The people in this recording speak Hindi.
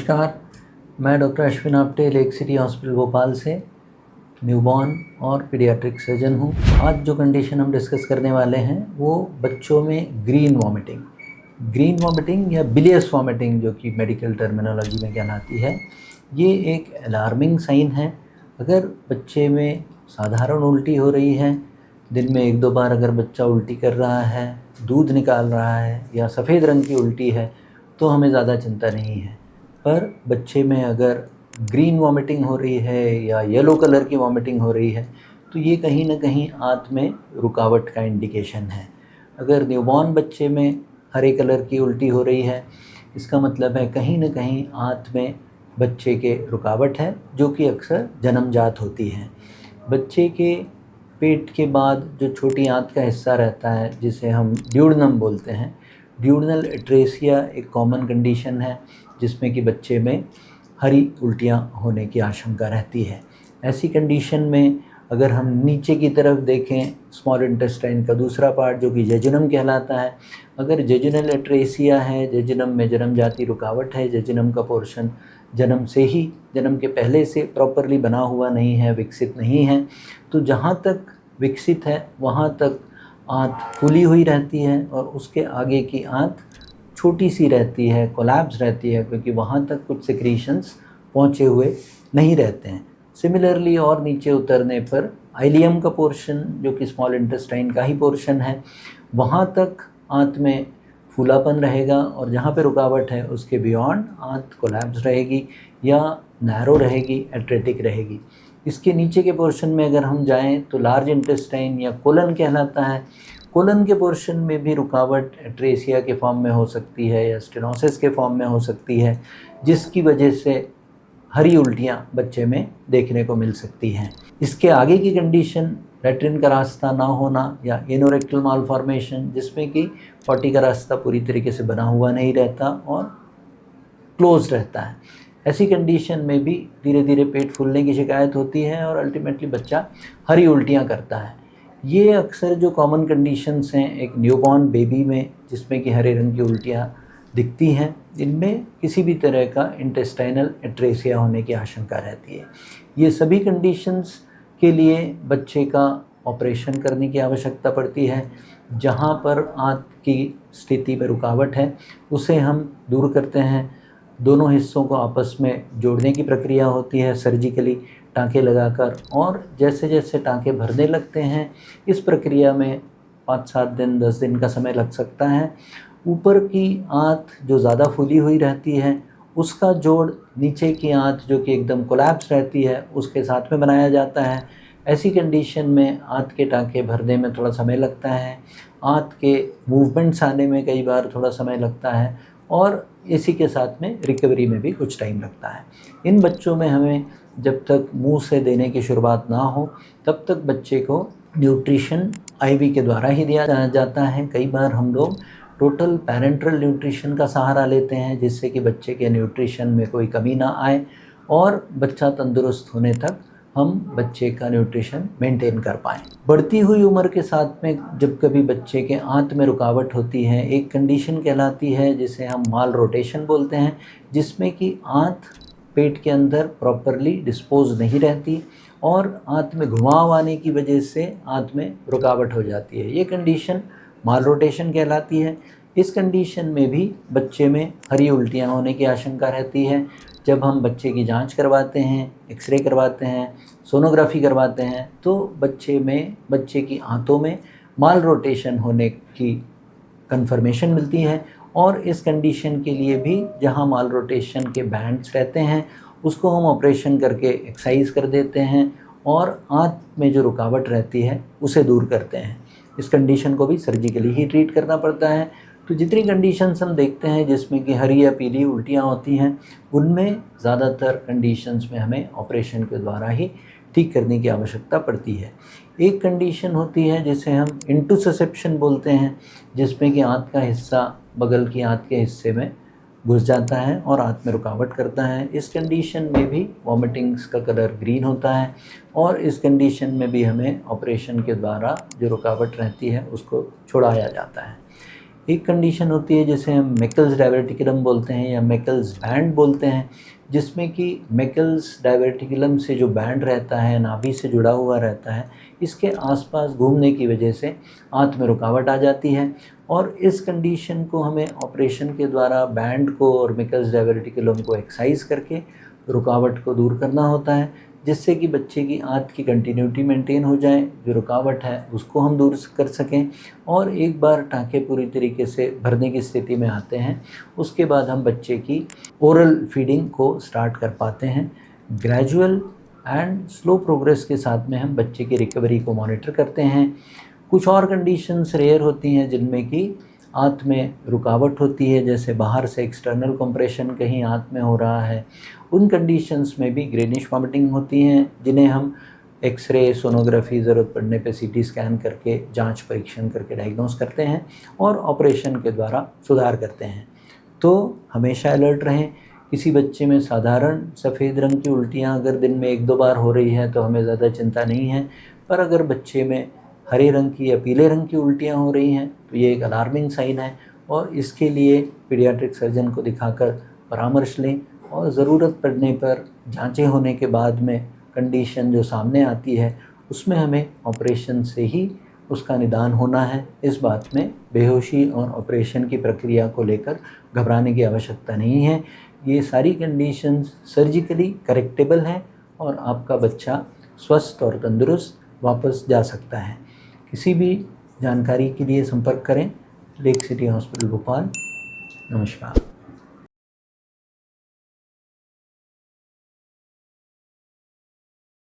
नमस्कार, मैं doctor Ashwin Apte lake city hospital Bhopal से न्यूबॉर्न और पीडियाट्रिक सर्जन हूँ। आज जो कंडीशन हम डिस्कस करने वाले हैं वो बच्चों में ग्रीन वॉमिटिंग या बिलियस वॉमिटिंग जो कि मेडिकल टर्मिनोलॉजी में कहलाती है। ये एक अलार्मिंग साइन है। अगर बच्चे में साधारण उल्टी हो रही है, दिन में 1-2 बार अगर बच्चा उल्टी कर रहा है, दूध निकाल रहा है या सफ़ेद रंग की उल्टी है, तो हमें ज़्यादा चिंता नहीं है। पर बच्चे में अगर ग्रीन वॉमिटिंग हो रही है या येलो कलर की वॉमिटिंग हो रही है, तो ये कहीं ना कहीं आंत में रुकावट का इंडिकेशन है। अगर न्यूबॉर्न बच्चे में हरे कलर की उल्टी हो रही है, इसका मतलब है कहीं ना कहीं आंत में बच्चे के रुकावट है, जो कि अक्सर जन्मजात होती है। बच्चे के पेट के बाद जो छोटी आंत का हिस्सा रहता है, जिसे हम ड्यूडनम बोलते हैं, ड्यूडनल एट्रेसिया एक कॉमन कंडीशन है जिसमें कि बच्चे में हरी उल्टियाँ होने की आशंका रहती है। ऐसी कंडीशन में अगर हम नीचे की तरफ देखें, स्मॉल इंटेस्टाइन का दूसरा पार्ट जो कि जेजुनम कहलाता है, अगर जेजुनल एट्रेसिया है, जेजुनम में जन्मजाती रुकावट है, जेजुनम का पोर्शन जन्म के पहले से प्रॉपरली बना हुआ नहीं है, विकसित नहीं है, तो जहाँ तक विकसित है वहाँ तक आंत फूली हुई रहती है और उसके आगे की आंत छोटी सी रहती है, कोलैप्स रहती है, क्योंकि वहाँ तक कुछ सिक्रीशंस पहुँचे हुए नहीं रहते हैं। सिमिलरली और नीचे उतरने पर आइलियम का पोर्शन जो कि स्मॉल इंटेस्टाइन का ही पोर्शन है, वहाँ तक आंत में फूलापन रहेगा और जहाँ पे रुकावट है उसके बियॉन्ड आंत कोलैप्स रहेगी या नैरो रहेगी, एट्रेटिक रहेगी। इसके नीचे के पोर्शन में अगर हम जाएं तो लार्ज इंटेस्टाइन या कोलन कहलाता है। कोलन के पोर्शन में भी रुकावट एट्रेसिया के फॉर्म में हो सकती है या स्टेनोसिस के फॉर्म में हो सकती है, जिसकी वजह से हरी उल्टियाँ बच्चे में देखने को मिल सकती हैं। इसके आगे की कंडीशन लैट्रिन का रास्ता ना होना या एनोरेक्टल मालफॉर्मेशन, जिसमें कि पॉटी का रास्ता पूरी तरीके से बना हुआ नहीं रहता और क्लोज रहता है। ऐसी कंडीशन में भी धीरे धीरे पेट फूलने की शिकायत होती है और अल्टीमेटली बच्चा हरी उल्टियाँ करता है। ये अक्सर जो कॉमन कंडीशंस हैं एक न्यूबॉर्न बेबी में, जिसमें कि हरे रंग की उल्टियाँ दिखती हैं, इनमें किसी भी तरह का इंटेस्टाइनल एट्रेसिया होने की आशंका रहती है। ये सभी कंडीशंस के लिए बच्चे का ऑपरेशन करने की आवश्यकता पड़ती है। जहाँ पर आंत की स्थिति में रुकावट है उसे हम दूर करते हैं। दोनों हिस्सों को आपस में जोड़ने की प्रक्रिया होती है सर्जिकली, टाँके लगाकर, और जैसे जैसे टाँके भरने लगते हैं इस प्रक्रिया में 5-7 दिन 10 दिन का समय लग सकता है। ऊपर की आंत जो ज़्यादा फूली हुई रहती है उसका जोड़ नीचे की आंत जो कि एकदम कोलैप्स रहती है उसके साथ में बनाया जाता है। ऐसी कंडीशन में आंत के टाँके भरने में थोड़ा समय लगता है, आंत के मूवमेंट्स आने में कई बार थोड़ा समय लगता है और इसी के साथ में रिकवरी में भी कुछ टाइम लगता है। इन बच्चों में हमें जब तक मुंह से देने की शुरुआत ना हो तब तक बच्चे को न्यूट्रिशन आईवी के द्वारा ही दिया जाता है। कई बार हम लोग टोटल पैरेंटल न्यूट्रिशन का सहारा लेते हैं, जिससे कि बच्चे के न्यूट्रिशन में कोई कमी ना आए और बच्चा तंदुरुस्त होने तक हम बच्चे का न्यूट्रिशन मेंटेन कर पाएँ। बढ़ती हुई उम्र के साथ में जब कभी बच्चे के आंत में रुकावट होती है, एक कंडीशन कहलाती है जिसे हम माल रोटेशन बोलते हैं, जिसमें कि आंत पेट के अंदर प्रॉपरली डिस्पोज नहीं रहती और आंत में घुमाव आने की वजह से आंत में रुकावट हो जाती है। ये कंडीशन माल रोटेशन कहलाती है। इस कंडीशन में भी बच्चे में हरी उल्टियाँ होने की आशंका रहती है। जब हम बच्चे की जांच करवाते हैं, एक्सरे करवाते हैं, सोनोग्राफी करवाते हैं, तो बच्चे की आंतों में माल रोटेशन होने की कंफर्मेशन मिलती है और इस कंडीशन के लिए भी जहां माल रोटेशन के बैंड्स रहते हैं उसको हम ऑपरेशन करके एक्साइज कर देते हैं और आंत में जो रुकावट रहती है उसे दूर करते हैं। इस कंडीशन को भी सर्जिकली ही ट्रीट करना पड़ता है। तो जितनी कंडीशंस हम देखते हैं जिसमें कि हरी या पीली उल्टियाँ होती हैं, उनमें ज़्यादातर कंडीशंस में हमें ऑपरेशन के द्वारा ही ठीक करने की आवश्यकता पड़ती है। एक कंडीशन होती है जिसे हम इंटुससेप्शन बोलते हैं, जिसमें कि आंत का हिस्सा बगल की आंत के हिस्से में घुस जाता है और आंत में रुकावट करता है। इस कंडीशन में भी वॉमिटिंग्स का कलर ग्रीन होता है और इस कंडीशन में भी हमें ऑपरेशन के द्वारा जो रुकावट रहती है उसको छुड़ाया जाता है। एक कंडीशन होती है जिसे हम मैकल्स डायवर्टिकुलम बोलते हैं या मैकल्स बैंड बोलते हैं, जिसमें कि मैकल्स डायवर्टिकुलम से जो बैंड रहता है, नाभि से जुड़ा हुआ रहता है, इसके आसपास घूमने की वजह से आंत में रुकावट आ जाती है और इस कंडीशन को हमें ऑपरेशन के द्वारा बैंड को और मैकल्स डायवर्टिकुलम को एक्सरसाइज करके रुकावट को दूर करना होता है, जिससे कि बच्चे की आंत की कंटिन्यूटी मेंटेन हो जाए, जो रुकावट है उसको हम दूर कर सकें। और एक बार टाँके पूरी तरीके से भरने की स्थिति में आते हैं, उसके बाद हम बच्चे की ओरल फीडिंग को स्टार्ट कर पाते हैं। ग्रेजुअल एंड स्लो प्रोग्रेस के साथ में हम बच्चे की रिकवरी को मॉनिटर करते हैं। कुछ और कंडीशंस रेयर होती हैं जिनमें कि आंत में रुकावट होती है, जैसे बाहर से एक्सटर्नल कंप्रेशन कहीं आंत में हो रहा है। उन कंडीशंस में भी ग्रेनिश वॉमिटिंग होती हैं, जिन्हें हम एक्सरे, सोनोग्राफी, ज़रूरत पड़ने पे सीटी स्कैन करके जांच परीक्षण करके डायग्नोस करते हैं और ऑपरेशन के द्वारा सुधार करते हैं। तो हमेशा अलर्ट रहें। किसी बच्चे में साधारण सफ़ेद रंग की उल्टियाँ अगर दिन में 1-2 बार हो रही है तो हमें ज़्यादा चिंता नहीं है, पर अगर बच्चे में हरे रंग की या पीले रंग की उल्टियाँ हो रही हैं तो ये एक अलार्मिंग साइन है और इसके लिए पीडियाट्रिक सर्जन को दिखाकर परामर्श लें और ज़रूरत पड़ने पर जांचें होने के बाद में कंडीशन जो सामने आती है उसमें हमें ऑपरेशन से ही उसका निदान होना है। इस बात में बेहोशी और ऑपरेशन की प्रक्रिया को लेकर घबराने की आवश्यकता नहीं है। ये सारी कंडीशंस सर्जिकली करेक्टेबल हैं और आपका बच्चा स्वस्थ और तंदुरुस्त वापस जा सकता है। किसी भी जानकारी के लिए संपर्क करें लेक सिटी हॉस्पिटल भोपाल। नमस्कार।